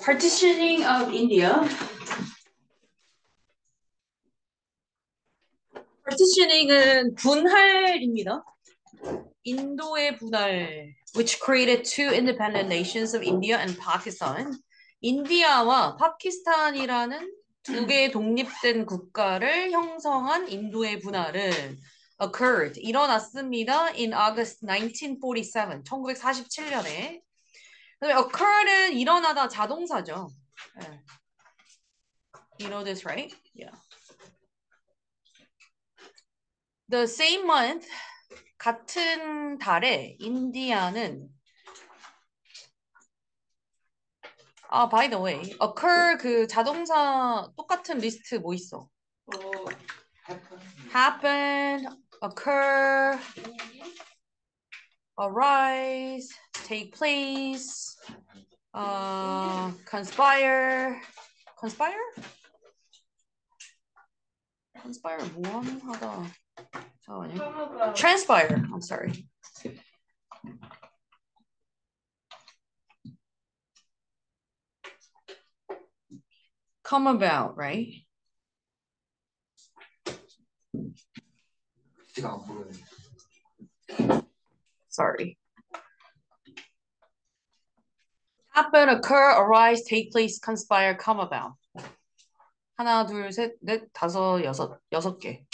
Partitioning of India. Partitioning은 분할입니다. 인도의 분할, which created two independent nations of India and Pakistan. 인디아와 파키스탄이라는 두 개의 독립된 국가를 형성한 인도의 분할은 occurred, 일어났습니다. in August 1947, 1947년에. 그다음에 occur는 일어나다 자동사죠. 네. You know this, right? Yeah. The same month, 같은 달에 인디아는 by the way, occur 그 자동사 똑같은 리스트 뭐 있어? happen, occur, arise, take place, conspire, conspire? conspire 뭐함 하다. 잠깐만요. transpire, I'm sorry. come about, right? Sorry. happen, occur, arise, take place, conspire, come about. 하나, 둘, 셋, 넷, 다섯, 여섯 개.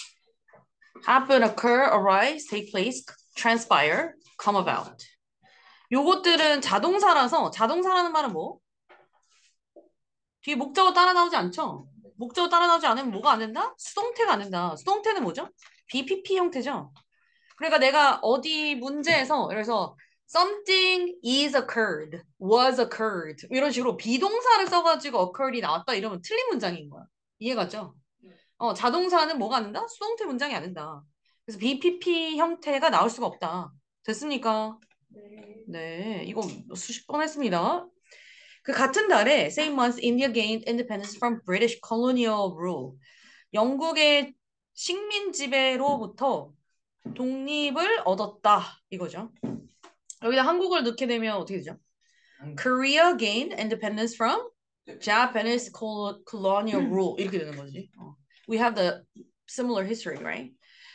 happen, occur, arise, take place, transpire, come about. 요것들은 자동사라서 자동사라는 말은 뭐? 뒤에 목적어 따라 나오지 않죠? 목적어 따라 나오지 않으면 뭐가 안 된다? 수동태가 안 된다. 수동태는 뭐죠? BPP 형태죠. 그러니까 내가 어디 문제에서 그래서 something is occurred, was occurred 이런 식으로 비동사를 써가지고 occurred이 나왔다 이러면 틀린 문장인 거야. 이해갔죠? 자동사는 뭐가 안 된다? 수동태 문장이 안 된다. 그래서 BPP 형태가 나올 수가 없다. 됐습니까? 네, 이거 수십 번 했습니다. 그 같은 달에 same month India gained independence from British colonial rule. 영국의 식민 지배로부터 독립을 얻었다 이거죠. 여기다 한국어를 넣게 되면 어떻게 되죠? Korea gained independence from Japanese colonial rule 이렇게 되는 거지. We have the similar history, right?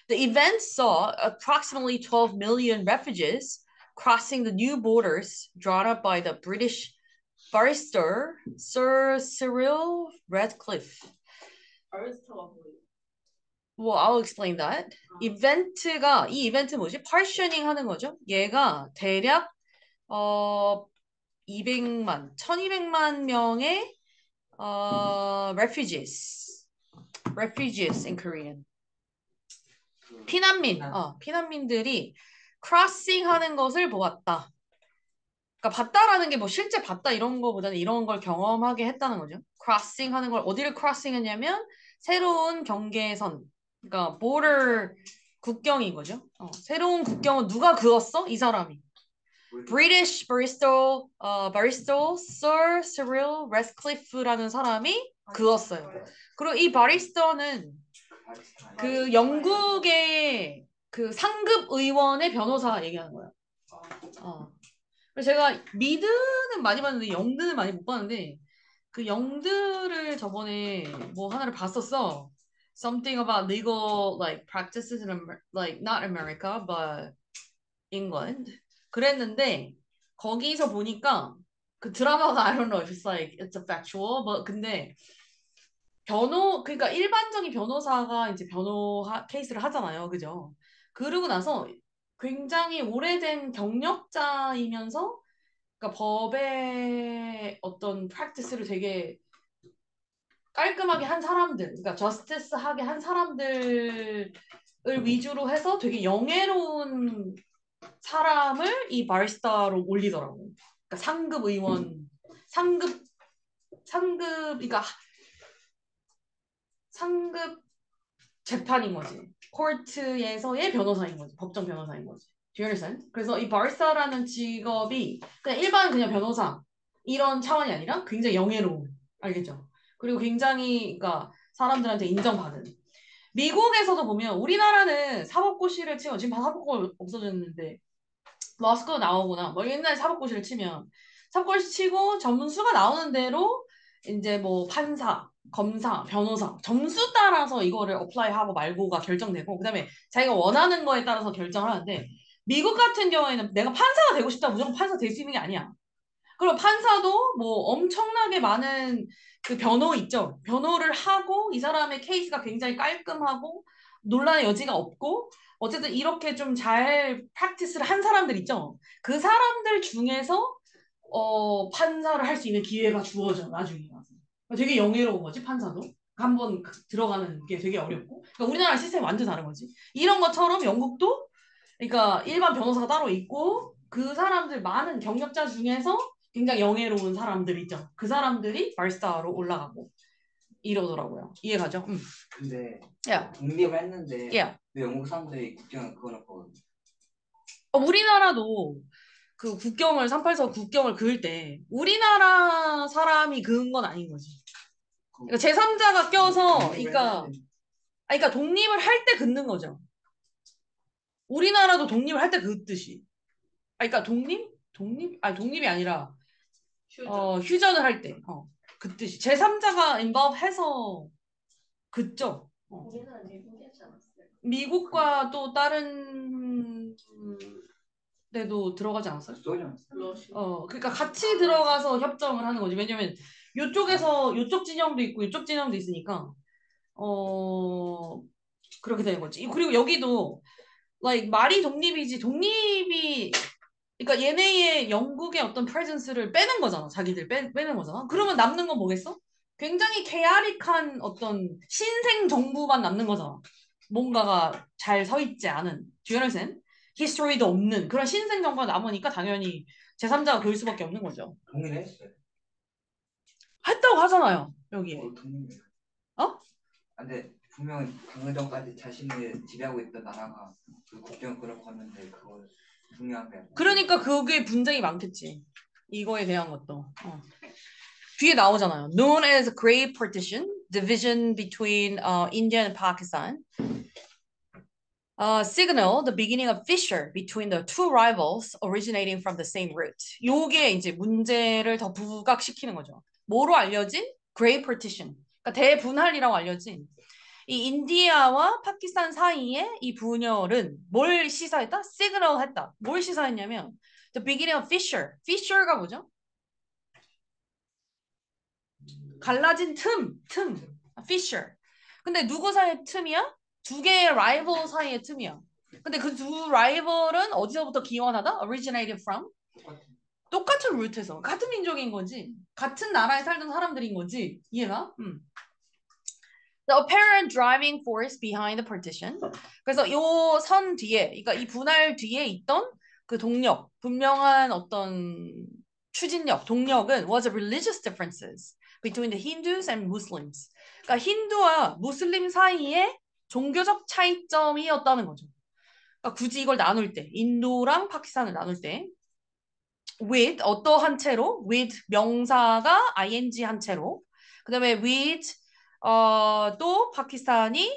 The event saw approximately 12 million refugees crossing the new borders drawn up by the British barrister Sir Cyril Radcliffe. Well, I'll explain that. 이벤트가 이 이벤트 뭐지? partitioning 하는 거죠. 얘가 대략 200만, 1200만 명의 refugees in Korean. 피난민들이 crossing 하는 것을 보았다. 그러니까 봤다라는 게 뭐 실제 봤다 이런 거보다는 이런 걸 경험하게 했다는 거죠. crossing 하는 걸 어디를 crossing 했냐면 새로운 경계선. 그러니까 border 국경인 거죠. 새로운 국경은 누가 그었어? 이 사람이. British barrister Sir Cyril Radcliffe라는 사람이 그었어요. 그리고 이 바리스터는 그 영국의 그 상급 의원의 변호사 얘기하는 거예요. 그래서 제가 미드는 많이 봤는데 영드는 많이 못 봤는데 그 영드를 저번에 뭐 하나를 봤었어. Something about legal like practices in like not America but England. 그랬는데 거기서 보니까 그 드라마가 I don't know if it's like it's a factual but 근데 그러니까 일반적인 변호사가 이제 변호하 케이스를 하잖아요. 그죠? 그러고 나서 굉장히 오래된 경력자이면서 그러니까 법의 어떤 프랙티스를 되게 깔끔하게 한 사람들, 그러니까 저스티스하게 한 사람들을 위주로 해서 되게 영예로운 사람을 이 바리스타로 올리더라고. 그러니까 상급 의원, 그러니까 상급 재판인 거지. 코르트에서의 변호사인 거지. 법정 변호사인 거지. Do you understand? 그래서 이 바리스타라는 직업이 그냥 일반 그냥 변호사 이런 차원이 아니라 굉장히 영예로운. 알겠죠? 그리고 굉장히 그러니까 사람들한테 인정받은. 미국에서도 보면 우리나라는 사법고시를 치면 지금 사법고시 없어졌는데 러스쿨 나오거나 뭐 옛날 사법고시를 치면 사건 치고 점수가 나오는 대로 이제 뭐 판사, 검사, 변호사 점수 따라서 이거를 어플라이하고 말고가 결정되고 그다음에 자기가 원하는 거에 따라서 결정을 하는데 미국 같은 경우에는 내가 판사가 되고 싶다 무조건 판사 될 수 있는 게 아니야. 그리고 판사도 뭐 엄청나게 많은 그 변호 있죠. 변호를 하고 이 사람의 케이스가 굉장히 깔끔하고 논란의 여지가 없고 어쨌든 이렇게 좀 잘 프랙티스를 한 사람들 있죠. 그 사람들 중에서 판사를 할 수 있는 기회가 주어져 나중에 가서. 되게 영예로운 거지 판사도. 한번 들어가는 게 되게 어렵고. 그러니까 우리나라 시스템이 완전 다른 거지. 이런 것처럼 영국도 그러니까 일반 변호사가 따로 있고 그 사람들 많은 경력자 중에서 굉장히 영예로운 사람들 있죠. 그 사람들이 발스타로 올라가고 이러더라고요. 이해가죠? 응. 근데 야, 독립을 했는데 야. 왜 영국 사람들이 국경을 그어놓고 우리나라도 그 국경을 384 국경을 그을 때 우리나라 사람이 그은 건 아닌 거지. 그러니까 제3자가 껴서 독립을 그러니까 했는데 그러니까 독립을 할 때 긋는 거죠. 우리나라도 독립을 할 때 긋듯이. 그러니까 독립이 아니라 휴전을 할 때. 긋듯이. 제3자가 인volve 해서 긋죠. 우리나라 미국이 하지 않았어요. 미국과 또 다른 데도 들어가지 않았어요? 러시아 그러니까 같이 들어가서 협정을 하는 거지. 왜냐면 요쪽에서 요쪽 진영도 있고 요쪽 진영도 있으니까 그렇게 되는 거지. 그리고 여기도 like 말이 독립이지 독립이 그러니까 얘네의 영국의 어떤 프레젠스를 빼는 거잖아. 자기들 빼는 거잖아. 그러면 남는 건 뭐겠어? 굉장히 케아릭한 어떤 신생 정부만 남는 거잖아. 뭔가가 잘 서 있지 않은 듀얼센 히스토리도 없는 그런 신생 정부가 남으니까 당연히 제3자가 그럴 수밖에 없는 거죠. 동일했어요. 했다고 하잖아요. 여기에. 동일. 어? 근데 분명 방금 전까지 자신을 지배하고 있던 나라가 그 국경을 그렇게 걷는데 그거 중요한 게 아니고. 그러니까 그게 분쟁이 많겠지. 이거에 대한 것도. 뒤에 나오잖아요. Known as Great Partition, division between India and Pakistan. Signal the beginning of fissure between the two rivals originating from the same root. 요게 이제 문제를 더 부각시키는 거죠. 뭐로 알려진? Great Partition. 그러니까 대분할이라고 알려진 이 인디아와 파키스탄 사이에 이 분열은 뭘 시사했다? 시그널했다. 뭘 시사했냐면 the beginning of fissure. fissure가 뭐죠? 갈라진 틈. fissure. 근데 누구 사이의 틈이야? 두 개의 라이벌 사이의 틈이야. 근데 그 두 라이벌은 어디서부터 기원하다? originated from? 똑같은 루트에서 같은 민족인 거지. 같은 나라에 살던 사람들인 거지. 이해가? The apparent driving force behind the partition. 그래서 요 선 뒤에, 그러니까 이 분할 뒤에 있던 그 동력, 분명한 어떤 추진력, 동력은 was religious differences between the Hindus and Muslims. 그러니까 힌두와 무슬림 사이에 종교적 차이점이었다는 거죠. 그러니까 굳이 이걸 나눌 때, 인도랑 파키스탄을 나눌 때, with 어떠한 채로, with 명사가 ing 한 채로, 그 다음에 with 또 파키스탄이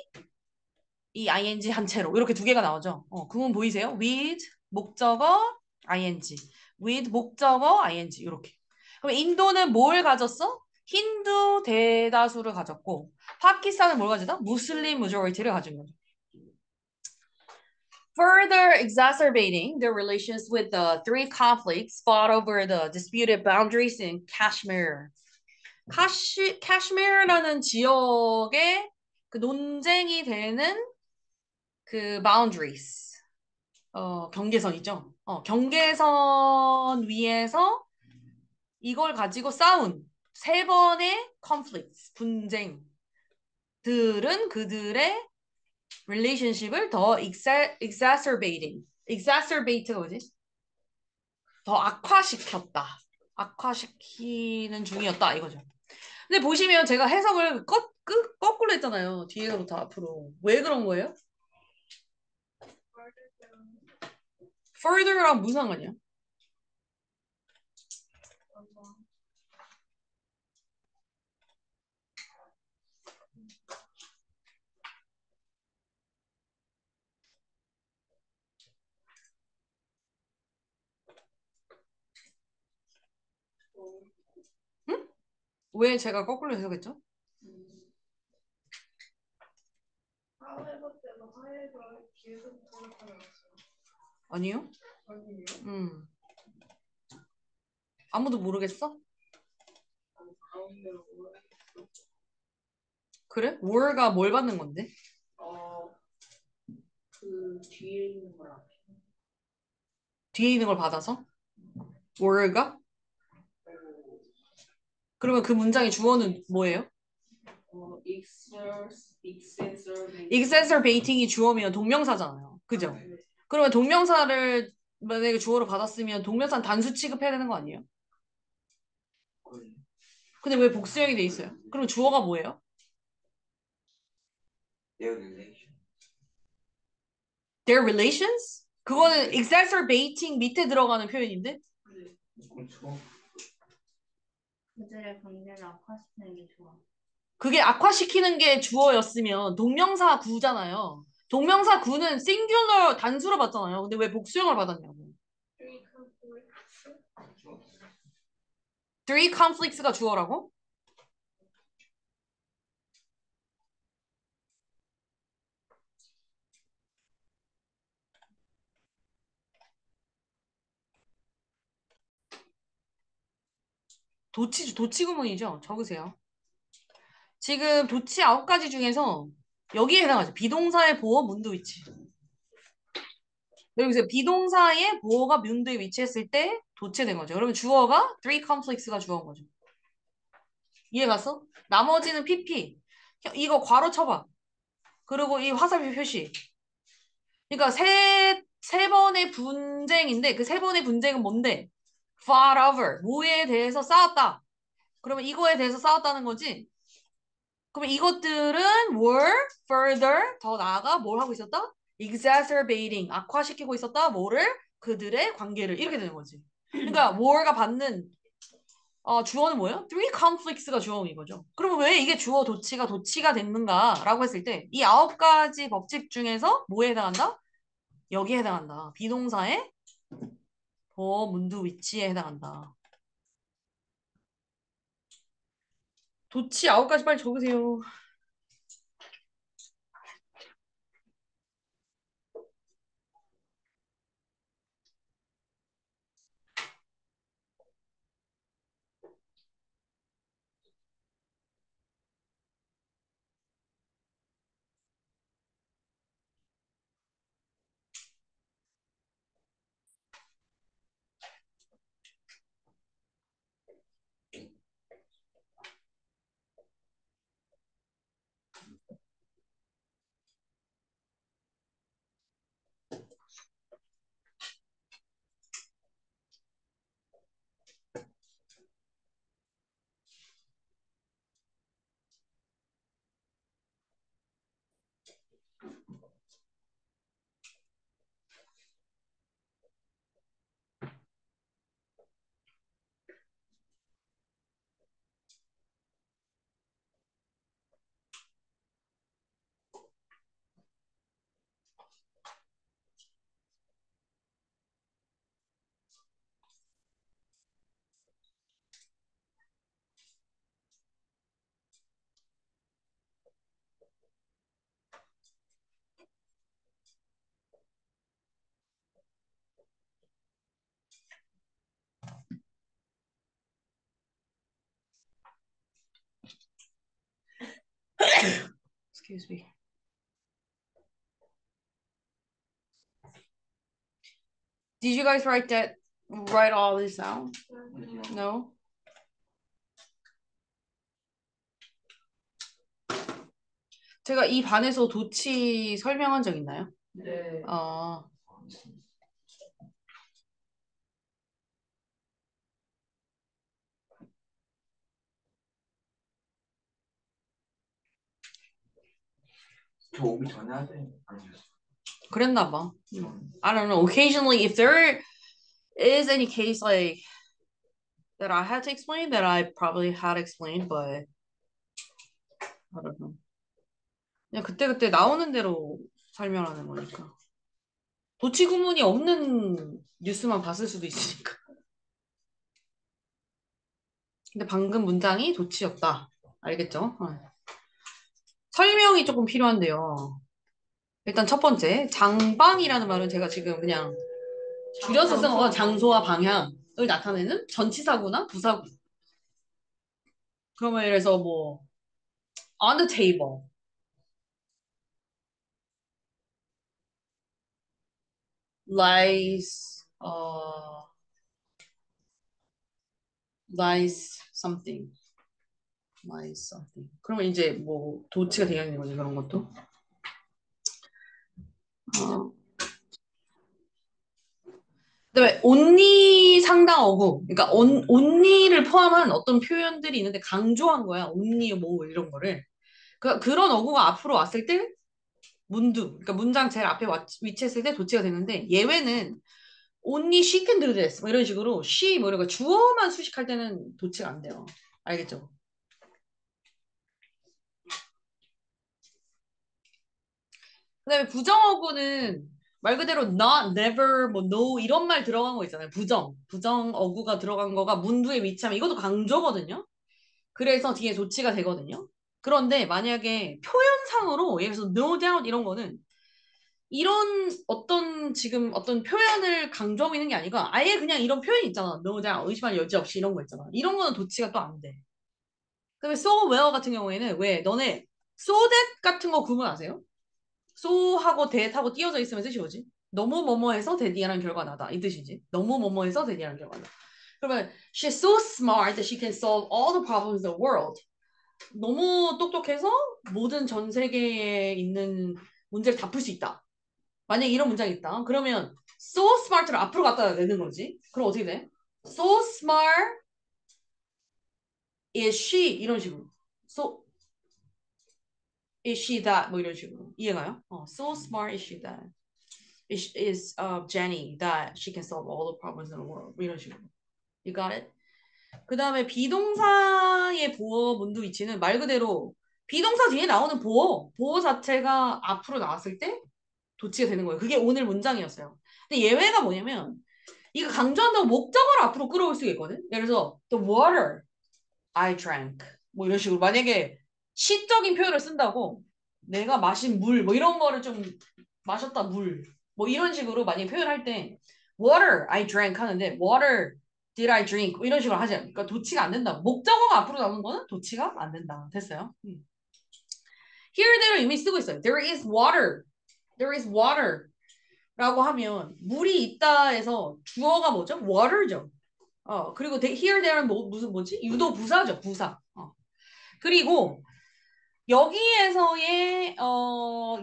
이 ing 한 채로 이렇게 두 개가 나오죠. 그건 보이세요? with 목적어 ing, with 목적어 ing 이렇게. 그럼 인도는 뭘 가졌어? 힌두 대다수를 가졌고 파키스탄은 뭘 가졌다? 무슬림 majority를 가진 거죠. Further exacerbating their relations with the three conflicts fought over the disputed boundaries in Kashmir. 카슈미르라는 지역의 그 논쟁이 되는 그 boundaries, 경계선이죠. 경계선 위에서 이걸 가지고 싸운 세 번의 conflicts, 분쟁들은 그들의 relationship을 더 exacerbate가 뭐지? 더 악화시키는 중이었다 이거죠. 근데 보시면 제가 해석을 거꾸로 했잖아요. 뒤에서부터 앞으로. 왜 그런 거예요? further랑 무슨 상관이야? 왜 제가 거꾸로 해석했죠? 사회부 때도 사회가 계속 생각하지 않았어요. 아니요? 아니에요? 음. 아무도 모르겠어? 가운데로 모르겠어. 그래? 월가 뭘 받는 건데? 그 뒤에 있는 거랑 뒤에 있는 걸 받아서? 월가? 그러면 그 문장의 주어는 뭐예요? exacerbating이 주어면 동명사잖아요. 그죠? 그러면 동명사를 만약에 주어로 받았으면 동명사는 단수 취급해야 되는 거 아니에요? 근데 왜 복수형이 돼 있어요? 그럼 주어가 뭐예요? Their relation. Their relations? 그거는 exacerbating 밑에 들어가는 표현인데? 그렇죠. 그들의 관계를 악화시키는 게 좋아. 그게 악화시키는 게 주어였으면 동명사 구잖아요. 동명사 구는 singular 단수로 받잖아요. 근데 왜 복수형을 받았냐고. Three conflicts가 주어라고? 도치 구문이죠. 적으세요. 지금 도치 9가지 중에서 여기에 해당하죠. 비동사의 보어 문도 위치. 여기서 비동사의 보어가 문도에 위치했을 때 도치된 거죠. 그러면 주어가 three conflicts가 주어인 거죠. 이해 갔어? 나머지는 PP. 이거 괄호 쳐봐. 그리고 이 화살표 표시. 그러니까 세 번의 분쟁인데 그 세 번의 분쟁은 뭔데? fought over. 뭐에 대해서 싸웠다. 그러면 이거에 대해서 싸웠다는 거지. 그러면 이것들은 were further 더 나아가 뭘 하고 있었다? exacerbating 악화시키고 있었다. 뭐를? 그들의 관계를 이렇게 되는 거지. 그러니까 were가 받는 주어는 뭐예요? three conflicts가 주어인 거죠. 그러면 왜 이게 주어 도치가 됐는가라고 했을 때 이 9가지 법칙 중에서 뭐에 해당한다? 여기에 해당한다. 비동사의 문두 위치에 해당한다. 도치 9가지 빨리 적으세요. Excuse me. Did you guys write all this down? No? 제가 이 반에서 도치 설명한 적 있나요? 네. 저 오기 전에 하더니 아니었어. 그랬나 봐. I don't know. Occasionally, if there is any case like that I had to explain, that I probably had explained, but I don't know. 그냥 그때그때 나오는 대로 설명하는 거니까. 도치 구문이 없는 뉴스만 봤을 수도 있으니까. 근데 방금 문장이 도치였다. 알겠죠? 설명이 조금 필요한데요. 일단 첫 번째, 장방이라는 말은 제가 지금 그냥 줄여서 쓴 거가 장소와 방향을 나타내는 전치사구나 부사구. 그러면 예를 들어서 뭐 on the table, lies, lies something, lies something. 그러면 이제 뭐 도치가 되겠는 거지 그런 것도. 어. 그다음에 only 상당 어구, 그러니까 only를 포함한 어떤 표현들이 있는데 강조한 거야. only 뭐 이런 거를. 그런 어구가 앞으로 왔을 때 문두, 그러니까 문장 제일 앞에 위치했을 때 도치가 되는데 예외는 only she can do this 뭐 이런 식으로 she 뭐 이런 거 주어만 수식할 때는 도치가 안 돼요. 알겠죠? 그다음에 부정어구는 말 그대로 not, never, 뭐 no 이런 말 들어간 거 있잖아요. 부정 어구가 들어간 거가 문두에 위치하면 이것도 강조거든요. 그래서 뒤에 조치가 되거든요. 그런데 만약에 표현상으로 예를 들어서 no doubt 이런 거는 이런 어떤 지금 어떤 표현을 강조하고 있는 게 아니고 아예 그냥 이런 표현이 있잖아. no doubt 의심할 여지 없이 이런 거 있잖아. 이런 거는 도치가 또 안 돼. 그다음에 so well 같은 경우에는 왜 너네 so that 같은 거 구분 아세요? so하고 that하고 띄어져 있으면 뜻이 뭐지? 너무 뭐뭐해서 that이라는 결과가 나다. 이 뜻이지. 너무 뭐뭐해서 that이라는 결과가 나다. 그러면 she's so smart that she can solve all the problems in the world. 너무 똑똑해서 모든 전 세계에 있는 문제를 다 풀 수 있다. 만약에 이런 문장이 있다. 그러면 so smart를 앞으로 갖다 내는 거지. 그럼 어떻게 돼? So smart is she 이런 식으로. So is she that 뭐 이런 식으로. 이해가요? So smart is she that. Is Jenny that she can solve all the problems in the world. 뭐 이런 식으로. You got it? 그 다음에 비동사의 보어 문두 위치는 말 그대로 비동사 뒤에 나오는 보어 자체가 앞으로 나왔을 때 도치가 되는 거예요. 그게 오늘 문장이었어요. 근데 예외가 뭐냐면 이거 강조한다고 목적어를 앞으로 끌어올 수가 있거든. 예를 들어서 the water I drank 뭐 이런 식으로 만약에 시적인 표현을 쓴다고 내가 마신 물 뭐 이런 거를 좀 마셨다 물 뭐 이런 식으로 만약에 표현할 때 water I drank 하는데 water did I drink 뭐 이런 식으로 하지 않아요. 그러니까 도치가 안 된다. 목적어가 앞으로 나오는 거는 도치가 안 된다. 됐어요? here대로 이미 쓰고 있어요. There is water. There is water. 라고 하면 물이 있다 해서 주어가 뭐죠? water죠. 그리고 here, there는 무슨 뭐지? 유도 부사죠. 부사. 그리고 여기에서의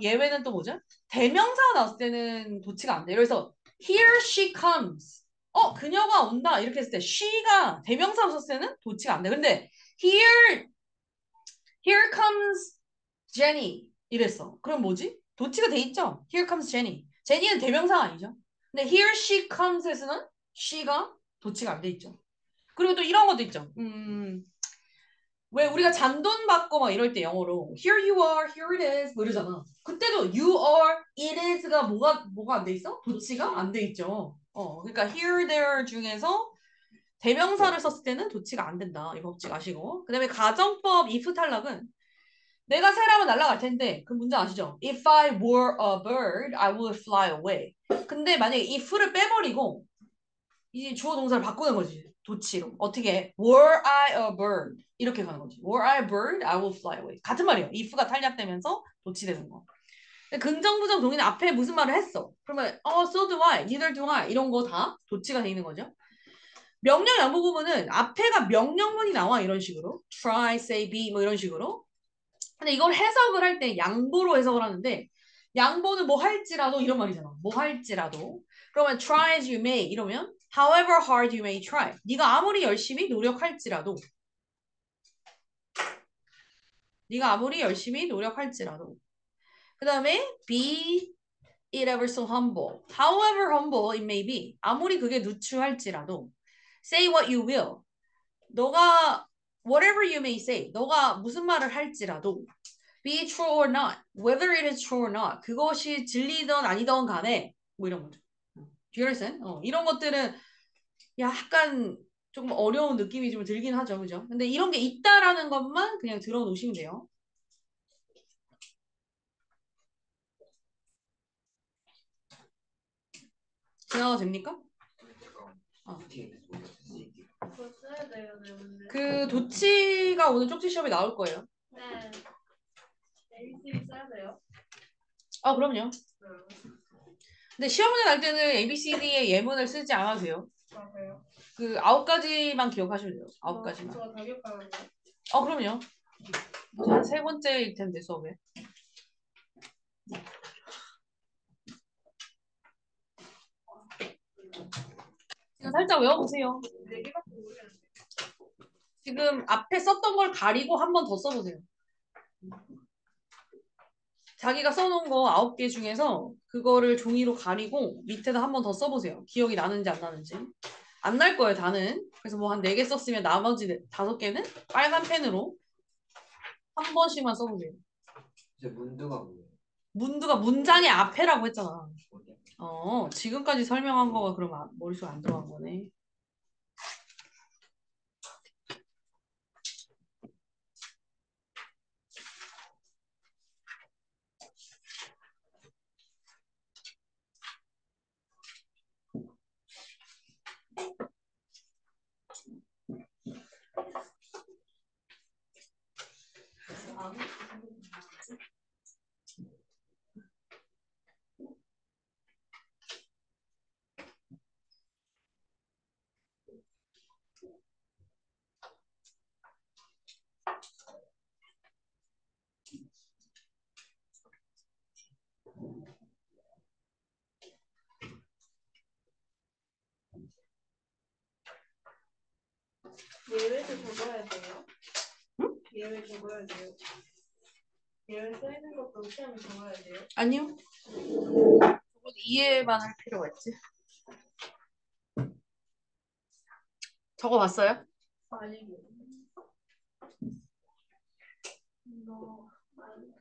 예외는 또 뭐죠? 대명사가 나왔을 때는 도치가 안 돼요. 그래서 here she comes. 그녀가 온다. 이렇게 했을 때 she가 대명사로 썼을 때는 도치가 안 돼. 근데 here comes Jenny 이랬어. 그럼 뭐지? 도치가 돼 있죠? Here comes Jenny. 제니는 대명사가 아니죠. 근데 here she comes에서는 she가 도치가 안 돼 있죠. 그리고 또 이런 것도 있죠. 왜 우리가 잔돈 받고 막 이럴 때 영어로 here you are, here it is 뭐 이러잖아. 그때도 you are, it is가 뭐가 안 돼 있어? 도치가 안 돼 있죠. 그러니까 here, there 중에서 대명사를 썼을 때는 도치가 안 된다. 이 법칙 아시고. 그 다음에 가정법 if 탈락은 내가 새라면 날아갈 텐데 그 문제 아시죠? If I were a bird, I would fly away. 근데 만약에 if를 빼버리고 이제 주어 동사를 바꾸는 거지. 도치로. 어떻게 해? Were I a bird? 이렇게 가는 거지. Were I a bird, I would fly away. 같은 말이에요. if가 탈락되면서 도치되는 거. 긍정, 부정, 동의는 앞에 무슨 말을 했어. 그러면 so do I, neither do I 이런 거 다 도치가 돼 있는 거죠. 명령 양보 부분은 앞에가 명령문이 나와 이런 식으로. try, say, be 뭐 이런 식으로. 근데 이걸 해석을 할 때 양보로 해석을 하는데 양보는 뭐 할지라도 이런 말이잖아. 뭐 할지라도. 그러면 try as you may 이러면 however hard you may try. 네가 아무리 열심히 노력할지라도 그 다음에 be it ever so humble. However humble it may be. 아무리 그게 누추할지라도 say what you will. 너가 whatever you may say. 너가 무슨 말을 할지라도 be true or not, whether it is true or not, 그것이 진리든 아니든 간에 뭐 이런 거죠. Do you understand? 이런 것들은 약간 조금 어려운 느낌이 좀 들긴 하죠. 그죠? 근데 이런 게 있다라는 것만 그냥 들어놓으시면 돼요. 지나가도 됩니까? 잠깐만. 어. 어떻게 모르겠어. 그거 써야 돼요, 네, 근데. 그 도치가 오늘 쪽지 시험에 나올 거예요. 네. ABC 써야 돼요. 아, 그럼요. 네. 근데 시험 문제 날 때는 ABCD의 예문을 쓰지 않아도 돼요. 아, 그래요? 그 9가지만 기억하시면 돼요. 9가지만. 저 자격하는데. 그럼요. 이제 한 세 번째일 텐데 수업에. 지금 살짝 외워보세요. 네 개밖에 모르겠는데. 지금 앞에 썼던 걸 가리고 한 번 더 써보세요. 자기가 써놓은 거 9개 중에서 그거를 종이로 가리고 밑에다 한 번 더 써보세요. 기억이 나는지 안 나는지. 안 날 거예요, 다는. 그래서 뭐 한 4개 썼으면 나머지 5개는 빨간 펜으로 한 번씩만 써보세요. 이제 문두가 뭐예요? 문두가 문장의 앞에라고 했잖아. 어디야? 지금까지 설명한 거가 그럼 머릿속에 안 들어간 거네. 예외도 적어야 돼요? 응? 예외 적어야 돼요? 예외 써 있는 것도 시험에 적어야 돼요? 아니요. 그건 이해만 할 필요가 있지. 적어봤어요? 아니, 너, 아니.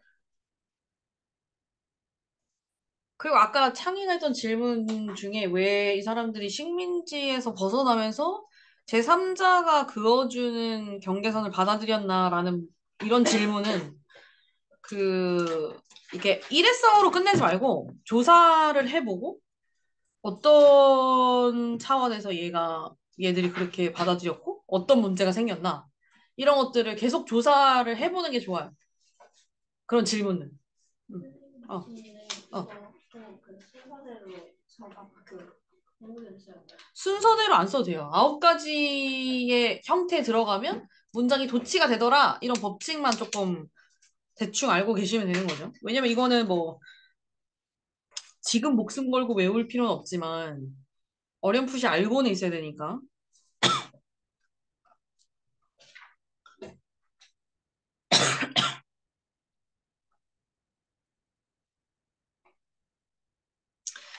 그리고 아까 창의가 했던 질문 중에 왜 이 사람들이 식민지에서 벗어나면서 제3자가 그어주는 경계선을 받아들였나라는 이런 질문은 이게 일회성으로 끝내지 말고 조사를 해보고 어떤 차원에서 얘들이 그렇게 받아들였고 어떤 문제가 생겼나 이런 것들을 계속 조사를 해보는 게 좋아요. 그런 질문은. 어, 근데 어. 그 순서대로 공부를 써야 돼요. 순서대로 안 써도 돼요. 9가지의 형태에 들어가면 문장이 도치가 되더라. 이런 법칙만 조금 대충 알고 계시면 되는 거죠. 왜냐면 이거는 뭐 지금 목숨 걸고 외울 필요는 없지만 어렴풋이 알고는 있어야 되니까.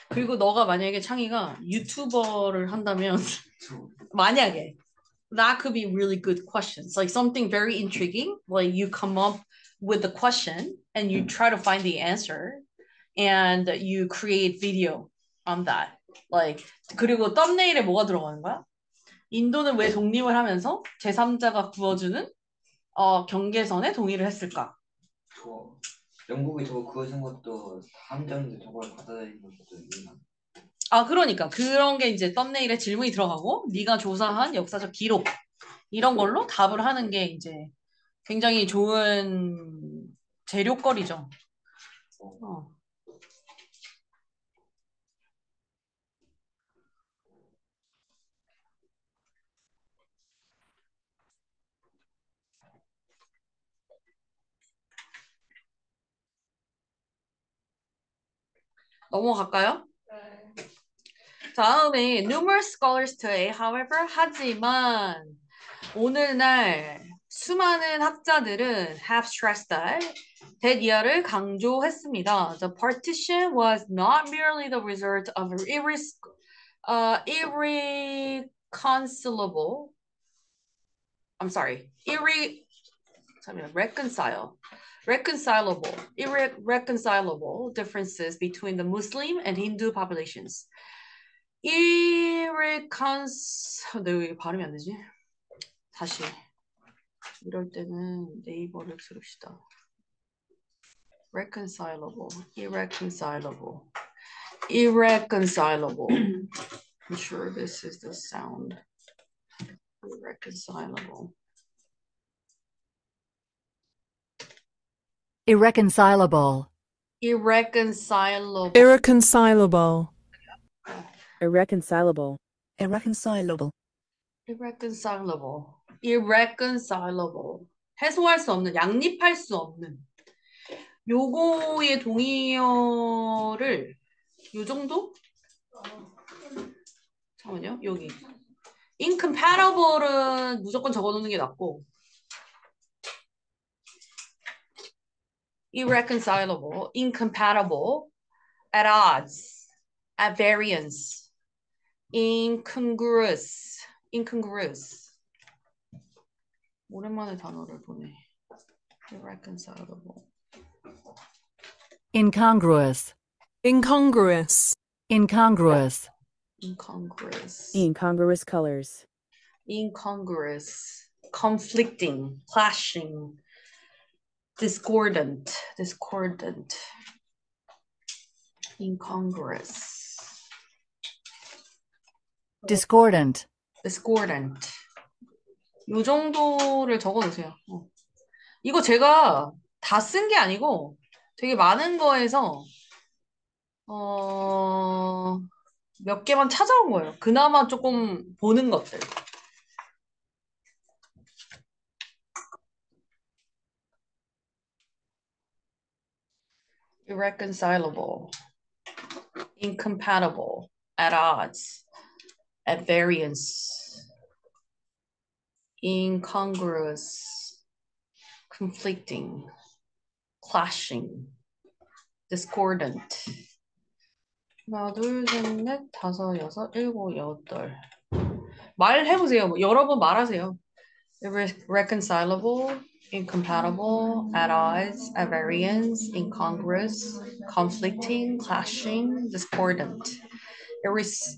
그리고 너가 만약에 창의가 유튜버를 한다면 만약에 that could be really good questions. Like something very intriguing. Like you come up with the question and you try to find the answer and you create video on that. Like 그리고 썸네일에 뭐가 들어가는 거야? 인도는 왜 독립을 하면서 제3자가 구워주는 경계선에 동의를 했을까? 저 영국이 저거 그어준 것도 함정인데 저걸 받아들이는 것도 이해나. 그러니까 그런 게 이제 썸네일에 질문이 들어가고 네가 조사한 역사적 기록 이런 걸로 답을 하는 게 이제 굉장히 좋은 재료거리죠. 어. 넘어갈까요? 네. 다음에 numerous scholars today, however, 하지만 오늘날 수많은 학자들은 have stressed that 이하를 강조했습니다. The partition was not merely the result of irreconcilable. I'm sorry, irreconcilable differences between the Muslim and Hindu populations. 근데 왜 발음이 안 되지? 다시. 이럴 때는 네이버를 들읍시다. reconcilable, irreconcilable, irreconcilable. I'm sure this is the sound. Irreconcilable. Irreconcilable. Irreconcilable. irreconcilable, irreconcilable, irreconcilable, irreconcilable. irreconcilable. 해소할 수 없는, 양립할 수 없는. 요거의 동의어를 요 정도? 잠깐만요. 여기. incompatible은 무조건 적어놓는 게 낫고 irreconcilable, incompatible, at odds, at variance, incongruous, incongruous. 오랜만에 단어를 보네. irreconcilable. Incongruous. incongruous, Incongruous. incongruous. incongruous colors, incongruous, conflicting, clashing, discordant, discordant, incongruous, Discordant. discordant. 요 정도를 적어 놓으세요. 이거 제가 다 쓴 게 아니고 되게 많은 거에서 몇 개만 찾아온 거예요. 그나마 조금 보는 것들. irreconcilable, incompatible, at odds, at variance, incongruous, conflicting, clashing, discordant. 하나, 둘, 셋, 넷, 다섯, 여섯, 일곱, 여덟. 말해보세요. 여러 번 말하세요. irreconcilable, incompatible, at odds, at variance, incongruous, conflicting, clashing, discordant.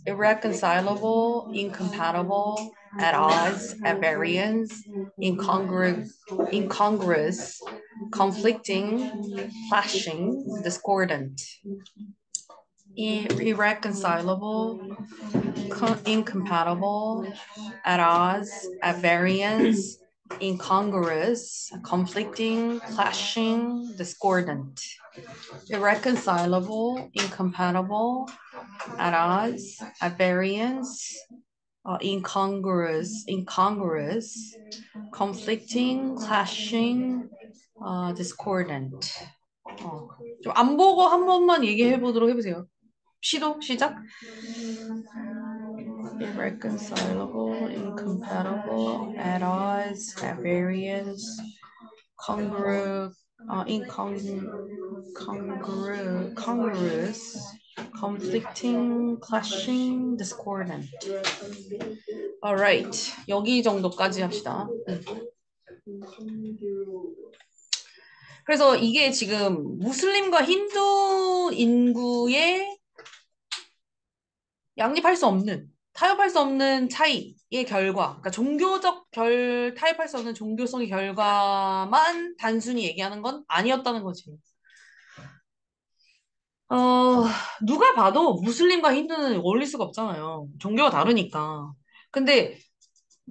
Irreconcilable, incompatible, at odds, at variance, incongruous, conflicting, clashing, discordant. Irreconcilable, incompatible, at odds, at variance, incongruous, conflicting, clashing, discordant. Irreconcilable, incompatible, at odds, at variance, incongruous, conflicting, clashing, discordant. 좀 안 보고 한 번만 얘기해 보도록 해보세요. 시작. irreconcilable, incompatible, at odds, at variance, congruous, congruous, conflicting, clashing, discordant. Alright, 여기 정도까지 합시다. 그래서 이게 지금 무슬림과 힌두 인구의 양립할 수 없는, 타협할 수 없는 차이의 결과, 그러니까 타협할 수 없는 종교성의 결과만 단순히 얘기하는 건 아니었다는 거지. 누가 봐도 무슬림과 힌두는 어울릴 수가 없잖아요. 종교가 다르니까. 근데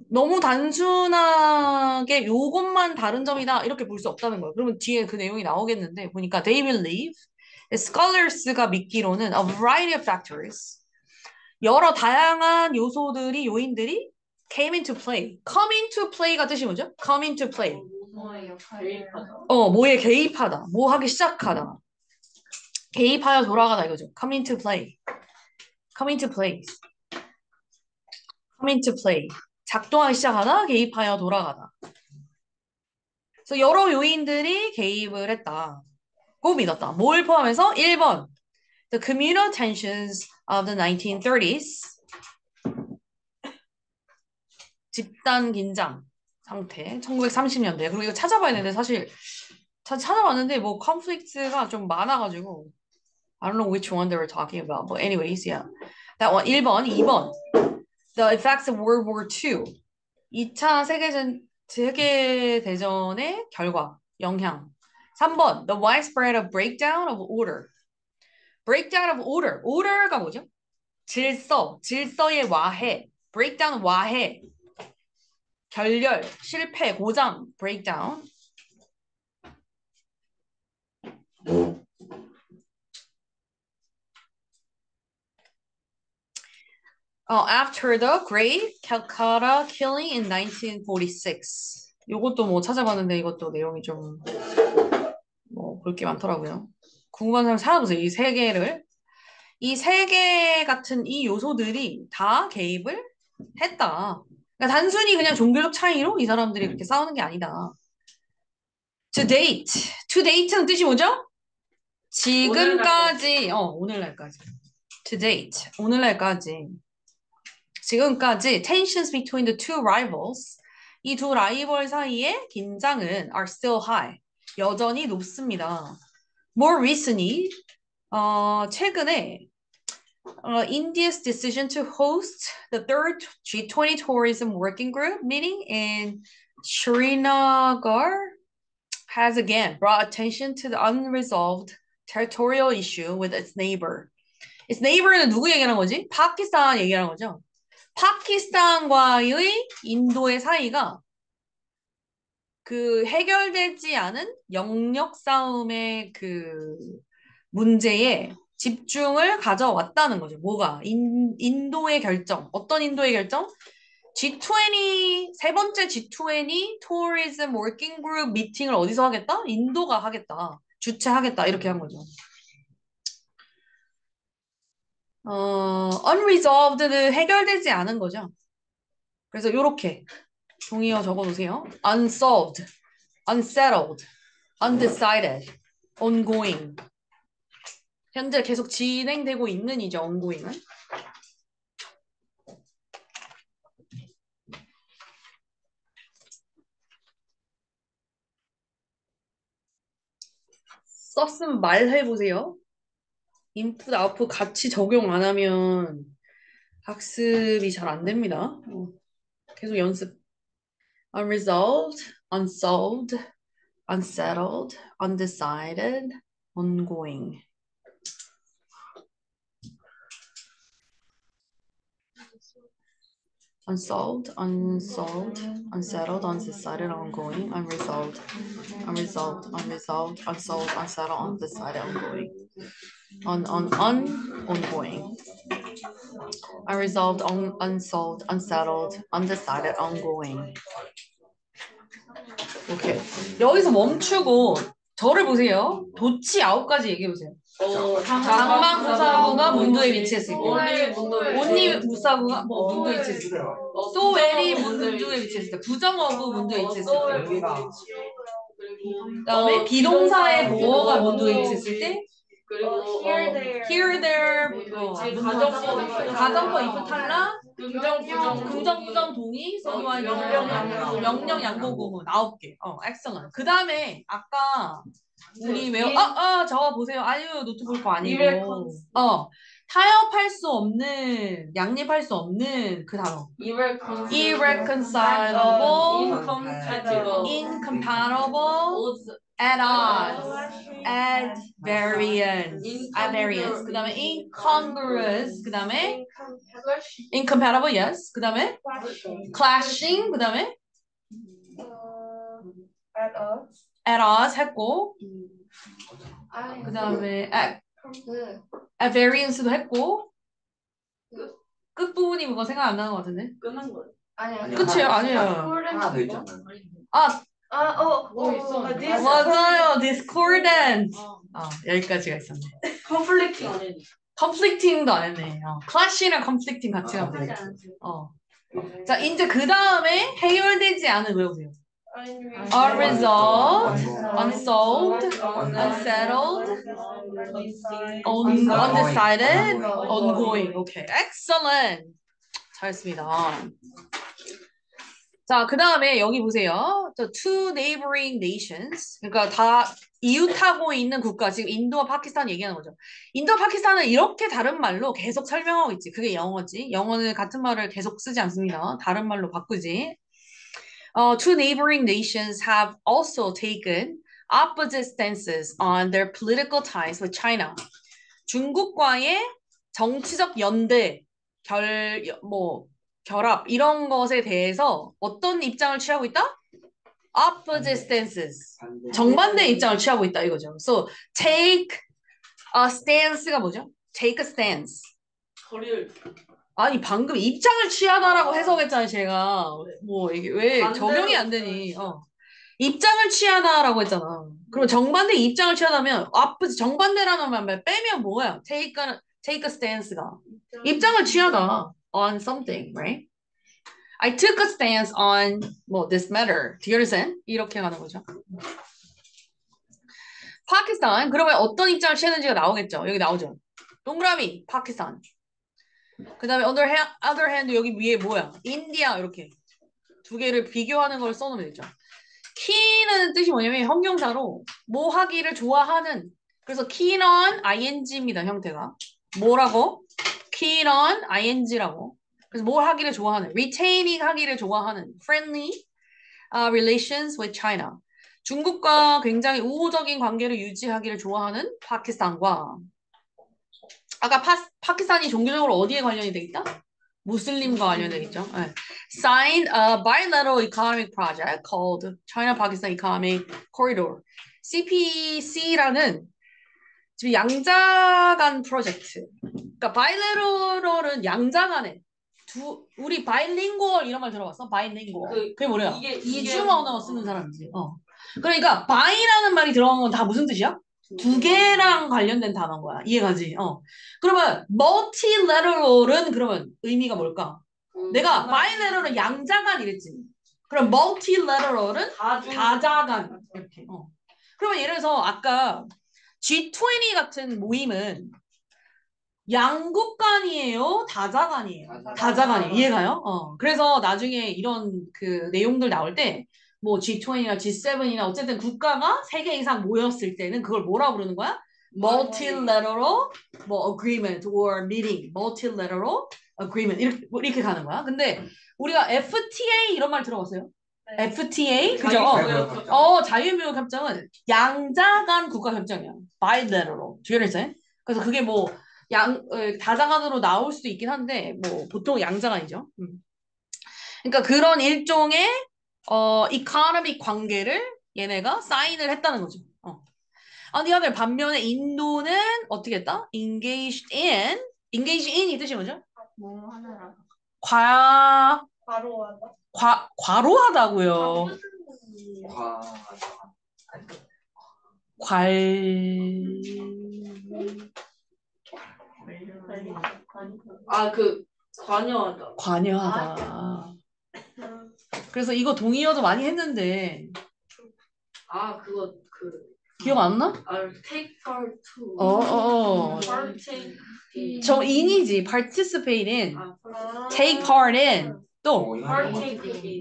너무 단순하게 요것만 다른 점이다 이렇게 볼 수 없다는 거예요. 그러면 뒤에 그 내용이 나오겠는데 보니까 they believe, scholars가 믿기로는 a variety of factors, 여러 다양한 요인들이 came into play. come into play가 뜻이 뭐죠? come into play. 뭐에 개입하다. 뭐 하기 시작하다. 개입하여 돌아가다 이거죠. come into play. come into play. come into play. 작동하기 시작하다, 개입하여 돌아가다. 그래서 여러 요인들이 개입을 했다고 믿었다. 뭘 포함해서? 1번. The communal tensions of the 1930s. 집단 긴장 상태. 1930년대. 그리고 이거 찾아봐야 되는데 사실 찾아봤는데 뭐 conflict가 좀 많아가지고 I don't know which one they were talking about. But anyways, yeah. That one 1번, 2번. The effects of World War II. 2차 세계대전의 결과, 영향. 3번. The widespread of breakdown of order. breakdown of order. order가 뭐죠? 질서의 와해. breakdown 와해. 결렬, 실패, 고장, breakdown. After the Great Calcutta Killing in 1946. 요것도 뭐 찾아봤는데 이것도 내용이 좀 뭐 볼 게 많더라고요. 궁금한 사람 찾아보세요. 이 세 개를. 이 세 개 같은 이 요소들이 다 개입을 했다. 그러니까 단순히 그냥 종교적 차이로 이 사람들이 그렇게 싸우는 게 아니다. To date. To date는 뜻이 뭐죠? 지금까지. 오늘날까지. To date. 오늘날까지. 지금까지 tensions between the two rivals. 이 두 라이벌 사이의 긴장은 are still high. 여전히 높습니다. More recently, 최근에 India's decision to host the third G20 tourism working group meeting in Srinagar has again brought attention to the unresolved territorial issue with its neighbor. its neighbor는 누구 얘기하는 거지? 파키스탄 얘기하는 거죠. 파키스탄과의 인도의 사이가 그 해결되지 않은 영역 싸움의 그 문제에 집중을 가져왔다는 거죠. 뭐가? 인도의 결정. 어떤 인도의 결정? G20, 세 번째 G20 Tourism Working Group 미팅을 어디서 하겠다? 인도가 하겠다. 주최하겠다. 이렇게 한 거죠. unresolved는 해결되지 않은 거죠. 그래서 이렇게 종이어 적어놓으세요. unsolved, unsettled, undecided, ongoing. 현재 계속 진행되고 있는 이죠, ongoing은. 썼으면 말해보세요. 인풋, 아웃풋 같이 적용 안 하면 학습이 잘 안 됩니다. 계속 연습. unresolved, unsolved, unsettled, undecided, ongoing. unsolved, unsolved, unsettled, undecided, ongoing, unresolved, unresolved, unresolved, unsolved, unsettled, undecided, ongoing, ongoing, unresolved, unsolved, unsettled, undecided, ongoing. 오케이. 여기서 멈추고 저를 보세요. 도치 9가지 얘기해보세요. 장방무사구가 문도에 위치했을 때, 온리 무사구가 문도에 위치했을 때, 소웰이 문도에 위치했을 때, 부정어구 문도에 위치했을 때, 그다음에 비동사의 보어가 문도에 위치했을 때, 그리고 here, there, 가정법 이프 탈락, 긍정, 부정, 동의, 선호와 명령, 양보, 구문 9개. excellent. 그 다음에 아까 우리 적어 보세요. 아유, 노트 볼 거 아니고. 타협할 수 없는, 양립할 수 없는 그 단어. irreconcilable, incompatible, at odds, at variance, 그 다음에 incongruous, 그 다음에 incompatible, yes, 그 다음에 clashing, 그 다음에 at odds 했고, 그 다음에 at variance도 했고, 끝부분이 뭐가 생각 안 나는 것 같은데? 끝난 거예요. 끝이에요? 아니에요. 하나 더 있잖아요. 그거 있어. 맞아요. discordant. 여기까지가 있었네. conflicting 안 했네. conflicting도 안 했네. clashing이랑 conflicting 같이 가면 되겠다. 자, 이제 그 다음에 해결되지 않은 외우세요. unresolved, unsolved, unsettled, undecided, ongoing. 오케이, excellent. 잘했습니다. 자, 자, 그 다음에 여기 보세요. The two neighboring nations. 그러니까 다 이웃하고 있는 국가. 지금 인도와 파키스탄 얘기하는 거죠. 인도와 파키스탄은 이렇게 다른 말로 계속 설명하고 있지. 그게 영어지. 영어는 같은 말을 계속 쓰지 않습니다. 다른 말로 바꾸지. Two neighboring nations have also taken opposite stances on their political ties with China. 중국과의 정치적 연대, 결합 이런 것에 대해서 어떤 입장을 취하고 있다? Opposite stances. 반대. 정반대 입장을 취하고 있다 이거죠. So take a stance가 뭐죠? Take a stance. 거리를 아니 방금 입장을 취하다라고 해석했잖아요 제가. 뭐 이게 왜 반대로 적용이 안 되니? 입장을 취하다라고 했잖아. 그럼 정반대 입장을 취하다면 opposite 정반대라는 말 빼면 뭐야? take a stance가 입장을 취하다 on something, right? I took a stance on this matter. Do you understand? 이렇게 가는 거죠. 파키스탄. 그러면 어떤 입장을 취했는지가 나오겠죠. 여기 나오죠. 동그라미 파키스탄. 그 다음에 other hand 여기 위에 뭐야? 인디아 이렇게 두 개를 비교하는 걸 써놓으면 되죠. keen은 뜻이 뭐냐면 형용사로 뭐 하기를 좋아하는. 그래서 keen on ing입니다. 형태가. 뭐라고? keen on ing라고. 그래서 뭘 하기를 좋아하는. retaining 하기를 좋아하는. friendly relations with China. 중국과 굉장히 우호적인 관계를 유지하기를 좋아하는 파키스탄과 아까 파키스탄이 종교적으로 어디에 관련이 돼 있다? 무슬림과 관련돼 있죠. 네. Signed a bilateral economic project called China-Pakistan Economic Corridor. CPC라는 지금 양자 간 프로젝트. 그러니까 bilateral은 양자 간에 우리 bilingual 이런 말 들어봤어? bilingual. 그게 뭐야? 이중 언어 쓰는 사람이지. 그러니까 bi라는 말이 들어간 건 다 무슨 뜻이야? 두 개랑 관련된 단어인 거야. 이해가지? 그러면 multilateral은 그러면 의미가 뭘까? 내가 bilateral은 양자간 이랬지. 그럼 multilateral은 다자간 이렇게. 그러면 예를 들어서 아까 G20 같은 모임은 양국 간이에요? 다자간이에요? 다자간이에요. 이해가요? 그래서 나중에 이런 그 내용들 나올 때 뭐 G20이나 G7이나 어쨌든 국가가 3개 이상 모였을 때는 그걸 뭐라 부르는 거야? Multilateral agreement or meeting. Multilateral agreement 이렇게 가는 거야. 근데 우리가 FTA 이런 말 들어봤어요? 네. FTA? 그죠? 자유무역 협정은 양자 간 국가 협정이야. Bilateral. Do you understand? 그래서 그게 다자간으로 나올 수도 있긴 한데 보통 양자간이죠. 그러니까 그런 일종의 이코노믹 관계를 얘네가 사인을 했다는 거죠. On the other, 반면에 인도는 어떻게 했다? engaged in이 뜻이 뭐죠? 뭐 하나라 과로하다고요. 관여하다. 그래서 이거 동의어도 많이 했는데 기억 안 나? take part to partake 저 in이지. participate in, take part in, 또